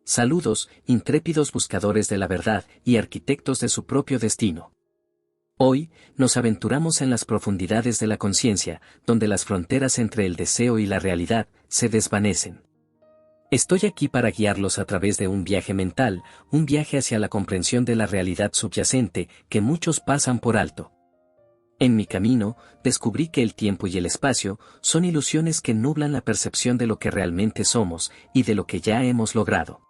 Saludos, intrépidos buscadores de la verdad y arquitectos de su propio destino. Hoy, nos aventuramos en las profundidades de la conciencia, donde las fronteras entre el deseo y la realidad se desvanecen. Estoy aquí para guiarlos a través de un viaje mental, un viaje hacia la comprensión de la realidad subyacente que muchos pasan por alto. En mi camino, descubrí que el tiempo y el espacio son ilusiones que nublan la percepción de lo que realmente somos y de lo que ya hemos logrado.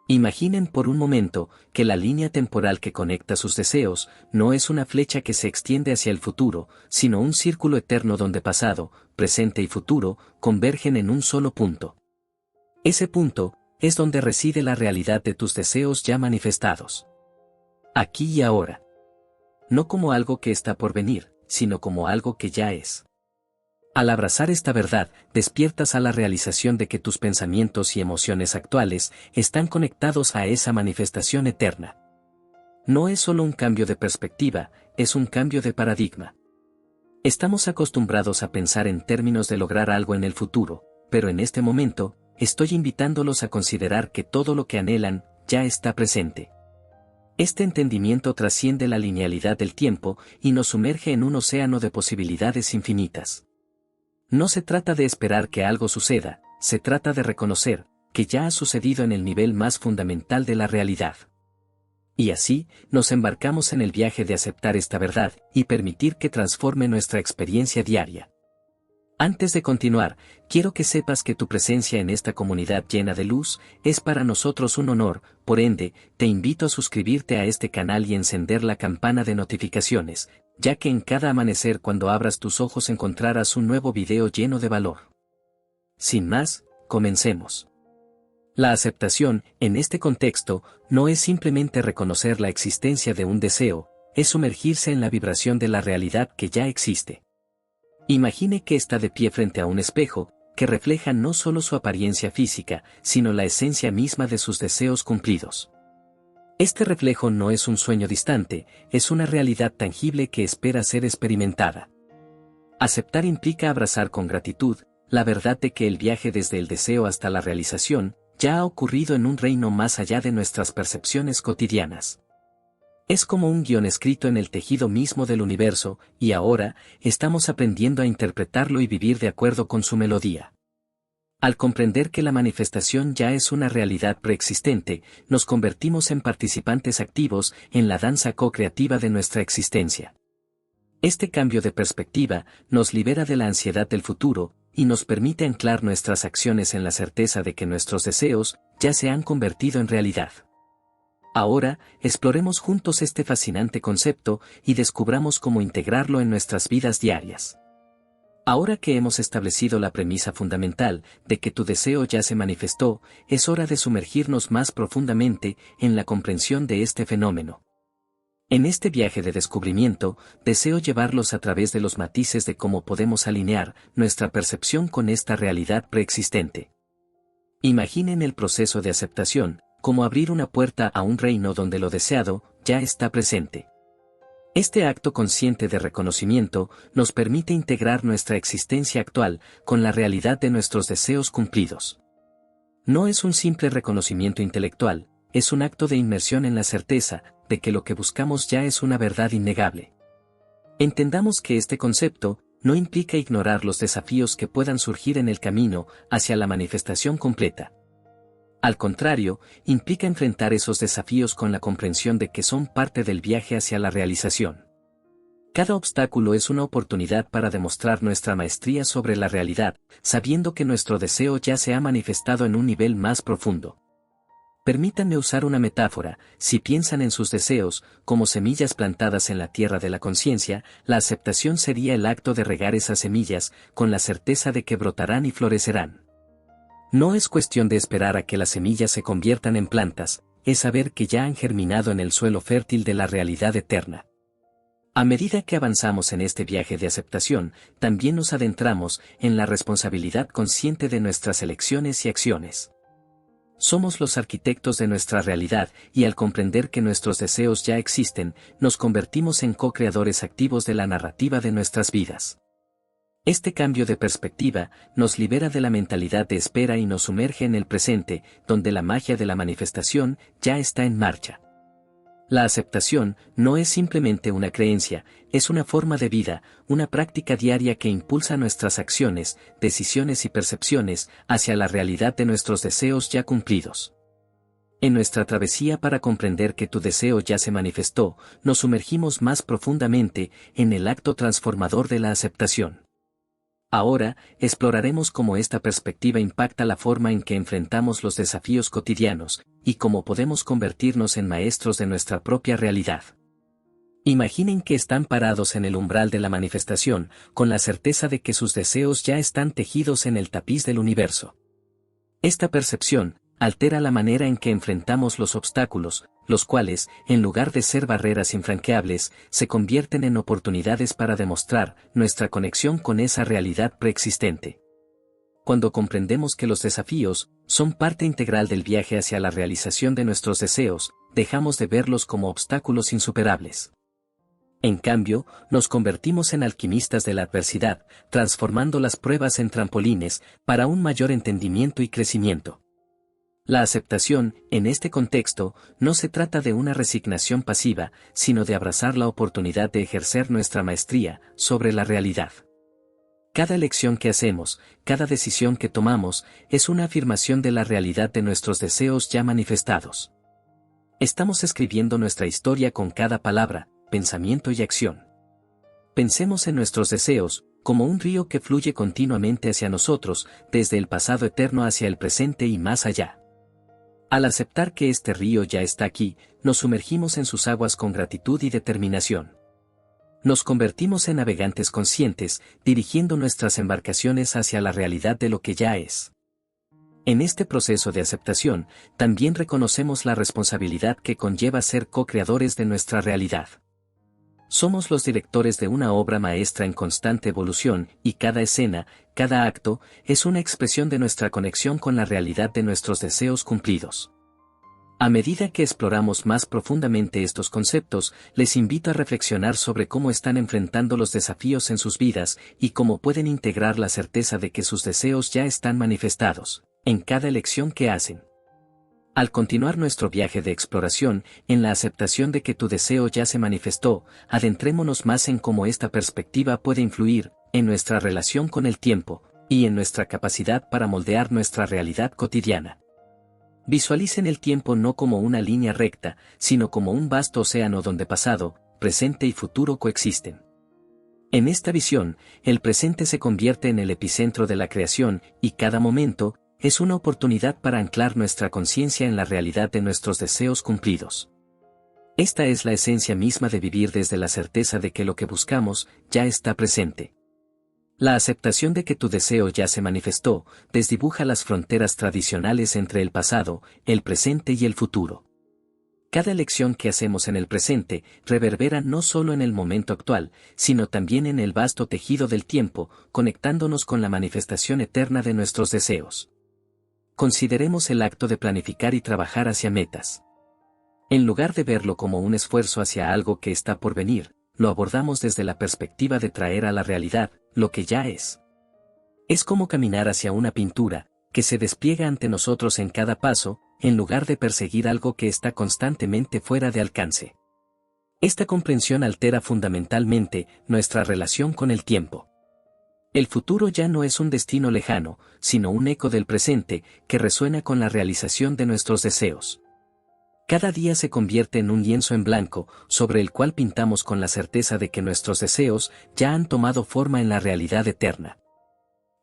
Imaginen por un momento que la línea temporal que conecta sus deseos no es una flecha que se extiende hacia el futuro, sino un círculo eterno donde pasado, presente y futuro convergen en un solo punto. Ese punto es donde reside la realidad de tus deseos ya manifestados. Aquí y ahora. No como algo que está por venir, sino como algo que ya es. Al abrazar esta verdad, despiertas a la realización de que tus pensamientos y emociones actuales están conectados a esa manifestación eterna. No es solo un cambio de perspectiva, es un cambio de paradigma. Estamos acostumbrados a pensar en términos de lograr algo en el futuro, pero en este momento, estoy invitándolos a considerar que todo lo que anhelan ya está presente. Este entendimiento trasciende la linealidad del tiempo y nos sumerge en un océano de posibilidades infinitas. No se trata de esperar que algo suceda, se trata de reconocer que ya ha sucedido en el nivel más fundamental de la realidad. Y así, nos embarcamos en el viaje de aceptar esta verdad y permitir que transforme nuestra experiencia diaria. Antes de continuar, quiero que sepas que tu presencia en esta comunidad llena de luz es para nosotros un honor, por ende, te invito a suscribirte a este canal y encender la campana de notificaciones, ya que en cada amanecer cuando abras tus ojos encontrarás un nuevo video lleno de valor. Sin más, comencemos. La aceptación, en este contexto, no es simplemente reconocer la existencia de un deseo, es sumergirse en la vibración de la realidad que ya existe. Imagine que está de pie frente a un espejo, que refleja no solo su apariencia física, sino la esencia misma de sus deseos cumplidos. Este reflejo no es un sueño distante, es una realidad tangible que espera ser experimentada. Aceptar implica abrazar con gratitud la verdad de que el viaje desde el deseo hasta la realización ya ha ocurrido en un reino más allá de nuestras percepciones cotidianas. Es como un guión escrito en el tejido mismo del universo, y ahora, estamos aprendiendo a interpretarlo y vivir de acuerdo con su melodía. Al comprender que la manifestación ya es una realidad preexistente, nos convertimos en participantes activos en la danza co-creativa de nuestra existencia. Este cambio de perspectiva nos libera de la ansiedad del futuro, y nos permite anclar nuestras acciones en la certeza de que nuestros deseos ya se han convertido en realidad. Ahora, exploremos juntos este fascinante concepto y descubramos cómo integrarlo en nuestras vidas diarias. Ahora que hemos establecido la premisa fundamental de que tu deseo ya se manifestó, es hora de sumergirnos más profundamente en la comprensión de este fenómeno. En este viaje de descubrimiento, deseo llevarlos a través de los matices de cómo podemos alinear nuestra percepción con esta realidad preexistente. Imaginen el proceso de aceptación, como abrir una puerta a un reino donde lo deseado ya está presente. Este acto consciente de reconocimiento nos permite integrar nuestra existencia actual con la realidad de nuestros deseos cumplidos. No es un simple reconocimiento intelectual, es un acto de inmersión en la certeza de que lo que buscamos ya es una verdad innegable. Entendamos que este concepto no implica ignorar los desafíos que puedan surgir en el camino hacia la manifestación completa. Al contrario, implica enfrentar esos desafíos con la comprensión de que son parte del viaje hacia la realización. Cada obstáculo es una oportunidad para demostrar nuestra maestría sobre la realidad, sabiendo que nuestro deseo ya se ha manifestado en un nivel más profundo. Permítanme usar una metáfora: si piensan en sus deseos como semillas plantadas en la tierra de la conciencia, la aceptación sería el acto de regar esas semillas con la certeza de que brotarán y florecerán. No es cuestión de esperar a que las semillas se conviertan en plantas, es saber que ya han germinado en el suelo fértil de la realidad eterna. A medida que avanzamos en este viaje de aceptación, también nos adentramos en la responsabilidad consciente de nuestras elecciones y acciones. Somos los arquitectos de nuestra realidad, y al comprender que nuestros deseos ya existen, nos convertimos en co-creadores activos de la narrativa de nuestras vidas. Este cambio de perspectiva nos libera de la mentalidad de espera y nos sumerge en el presente, donde la magia de la manifestación ya está en marcha. La aceptación no es simplemente una creencia, es una forma de vida, una práctica diaria que impulsa nuestras acciones, decisiones y percepciones hacia la realidad de nuestros deseos ya cumplidos. En nuestra travesía para comprender que tu deseo ya se manifestó, nos sumergimos más profundamente en el acto transformador de la aceptación. Ahora, exploraremos cómo esta perspectiva impacta la forma en que enfrentamos los desafíos cotidianos, y cómo podemos convertirnos en maestros de nuestra propia realidad. Imaginen que están parados en el umbral de la manifestación, con la certeza de que sus deseos ya están tejidos en el tapiz del universo. Esta percepción altera la manera en que enfrentamos los obstáculos, los cuales, en lugar de ser barreras infranqueables, se convierten en oportunidades para demostrar nuestra conexión con esa realidad preexistente. Cuando comprendemos que los desafíos son parte integral del viaje hacia la realización de nuestros deseos, dejamos de verlos como obstáculos insuperables. En cambio, nos convertimos en alquimistas de la adversidad, transformando las pruebas en trampolines para un mayor entendimiento y crecimiento. La aceptación, en este contexto, no se trata de una resignación pasiva, sino de abrazar la oportunidad de ejercer nuestra maestría sobre la realidad. Cada elección que hacemos, cada decisión que tomamos, es una afirmación de la realidad de nuestros deseos ya manifestados. Estamos escribiendo nuestra historia con cada palabra, pensamiento y acción. Pensemos en nuestros deseos, como un río que fluye continuamente hacia nosotros, desde el pasado eterno hacia el presente y más allá. Al aceptar que este río ya está aquí, nos sumergimos en sus aguas con gratitud y determinación. Nos convertimos en navegantes conscientes, dirigiendo nuestras embarcaciones hacia la realidad de lo que ya es. En este proceso de aceptación, también reconocemos la responsabilidad que conlleva ser co-creadores de nuestra realidad. Somos los directores de una obra maestra en constante evolución, y cada escena, cada acto, es una expresión de nuestra conexión con la realidad de nuestros deseos cumplidos. A medida que exploramos más profundamente estos conceptos, les invito a reflexionar sobre cómo están enfrentando los desafíos en sus vidas y cómo pueden integrar la certeza de que sus deseos ya están manifestados, en cada elección que hacen. Al continuar nuestro viaje de exploración, en la aceptación de que tu deseo ya se manifestó, adentrémonos más en cómo esta perspectiva puede influir en nuestra relación con el tiempo y en nuestra capacidad para moldear nuestra realidad cotidiana. Visualicen el tiempo no como una línea recta, sino como un vasto océano donde pasado, presente y futuro coexisten. En esta visión, el presente se convierte en el epicentro de la creación y cada momento es una oportunidad para anclar nuestra conciencia en la realidad de nuestros deseos cumplidos. Esta es la esencia misma de vivir desde la certeza de que lo que buscamos ya está presente. La aceptación de que tu deseo ya se manifestó, desdibuja las fronteras tradicionales entre el pasado, el presente y el futuro. Cada elección que hacemos en el presente reverbera no solo en el momento actual, sino también en el vasto tejido del tiempo, conectándonos con la manifestación eterna de nuestros deseos. Consideremos el acto de planificar y trabajar hacia metas. En lugar de verlo como un esfuerzo hacia algo que está por venir, lo abordamos desde la perspectiva de traer a la realidad lo que ya es. Es como caminar hacia una pintura, que se despliega ante nosotros en cada paso, en lugar de perseguir algo que está constantemente fuera de alcance. Esta comprensión altera fundamentalmente nuestra relación con el tiempo. El futuro ya no es un destino lejano, sino un eco del presente, que resuena con la realización de nuestros deseos. Cada día se convierte en un lienzo en blanco, sobre el cual pintamos con la certeza de que nuestros deseos ya han tomado forma en la realidad eterna.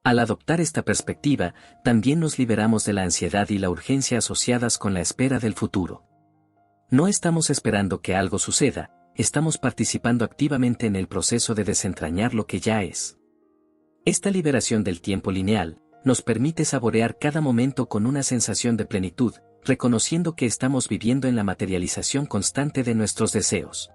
Al adoptar esta perspectiva, también nos liberamos de la ansiedad y la urgencia asociadas con la espera del futuro. No estamos esperando que algo suceda, estamos participando activamente en el proceso de desentrañar lo que ya es. Esta liberación del tiempo lineal nos permite saborear cada momento con una sensación de plenitud, reconociendo que estamos viviendo en la materialización constante de nuestros deseos.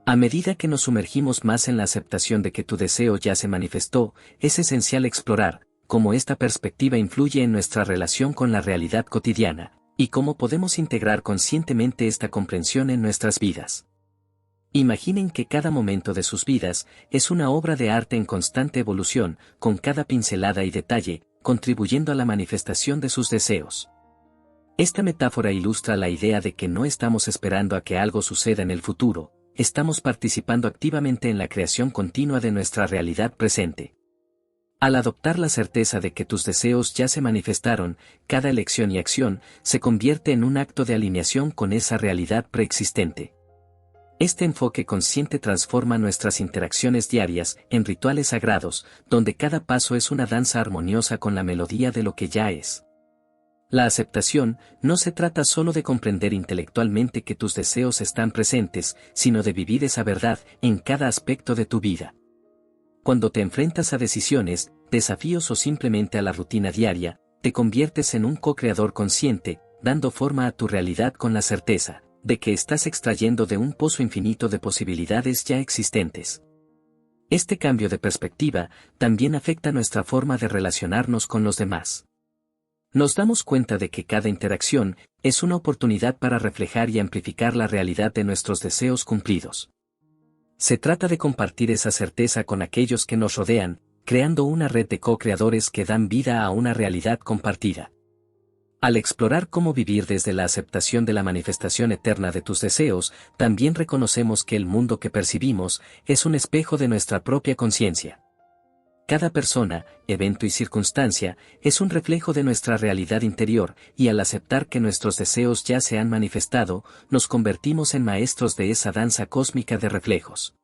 A medida que nos sumergimos más en la aceptación de que tu deseo ya se manifestó, es esencial explorar cómo esta perspectiva influye en nuestra relación con la realidad cotidiana, y cómo podemos integrar conscientemente esta comprensión en nuestras vidas. Imaginen que cada momento de sus vidas es una obra de arte en constante evolución, con cada pincelada y detalle, contribuyendo a la manifestación de sus deseos. Esta metáfora ilustra la idea de que no estamos esperando a que algo suceda en el futuro, estamos participando activamente en la creación continua de nuestra realidad presente. Al adoptar la certeza de que tus deseos ya se manifestaron, cada elección y acción se convierte en un acto de alineación con esa realidad preexistente. Este enfoque consciente transforma nuestras interacciones diarias en rituales sagrados, donde cada paso es una danza armoniosa con la melodía de lo que ya es. La aceptación no se trata solo de comprender intelectualmente que tus deseos están presentes, sino de vivir esa verdad en cada aspecto de tu vida. Cuando te enfrentas a decisiones, desafíos o simplemente a la rutina diaria, te conviertes en un co-creador consciente, dando forma a tu realidad con la certeza de que estás extrayendo de un pozo infinito de posibilidades ya existentes. Este cambio de perspectiva también afecta nuestra forma de relacionarnos con los demás. Nos damos cuenta de que cada interacción es una oportunidad para reflejar y amplificar la realidad de nuestros deseos cumplidos. Se trata de compartir esa certeza con aquellos que nos rodean, creando una red de co-creadores que dan vida a una realidad compartida. Al explorar cómo vivir desde la aceptación de la manifestación eterna de tus deseos, también reconocemos que el mundo que percibimos es un espejo de nuestra propia conciencia. Cada persona, evento y circunstancia es un reflejo de nuestra realidad interior, y al aceptar que nuestros deseos ya se han manifestado, nos convertimos en maestros de esa danza cósmica de reflejos.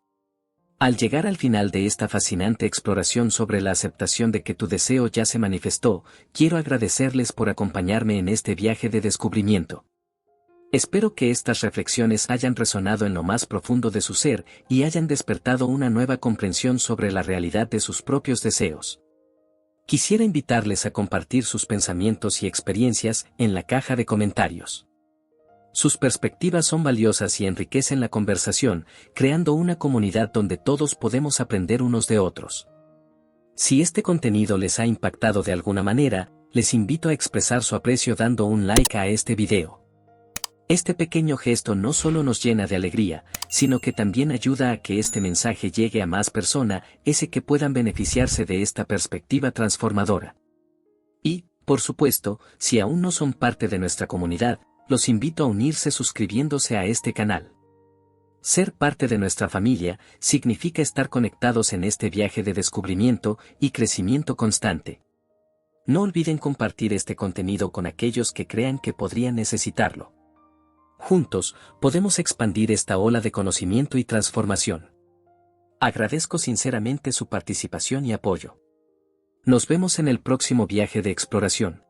Al llegar al final de esta fascinante exploración sobre la aceptación de que tu deseo ya se manifestó, quiero agradecerles por acompañarme en este viaje de descubrimiento. Espero que estas reflexiones hayan resonado en lo más profundo de su ser y hayan despertado una nueva comprensión sobre la realidad de sus propios deseos. Quisiera invitarles a compartir sus pensamientos y experiencias en la caja de comentarios. Sus perspectivas son valiosas y enriquecen la conversación, creando una comunidad donde todos podemos aprender unos de otros. Si este contenido les ha impactado de alguna manera, les invito a expresar su aprecio dando un like a este video. Este pequeño gesto no solo nos llena de alegría, sino que también ayuda a que este mensaje llegue a más personas, que puedan beneficiarse de esta perspectiva transformadora. Y, por supuesto, si aún no son parte de nuestra comunidad, los invito a unirse suscribiéndose a este canal. Ser parte de nuestra familia significa estar conectados en este viaje de descubrimiento y crecimiento constante. No olviden compartir este contenido con aquellos que crean que podrían necesitarlo. Juntos, podemos expandir esta ola de conocimiento y transformación. Agradezco sinceramente su participación y apoyo. Nos vemos en el próximo viaje de exploración.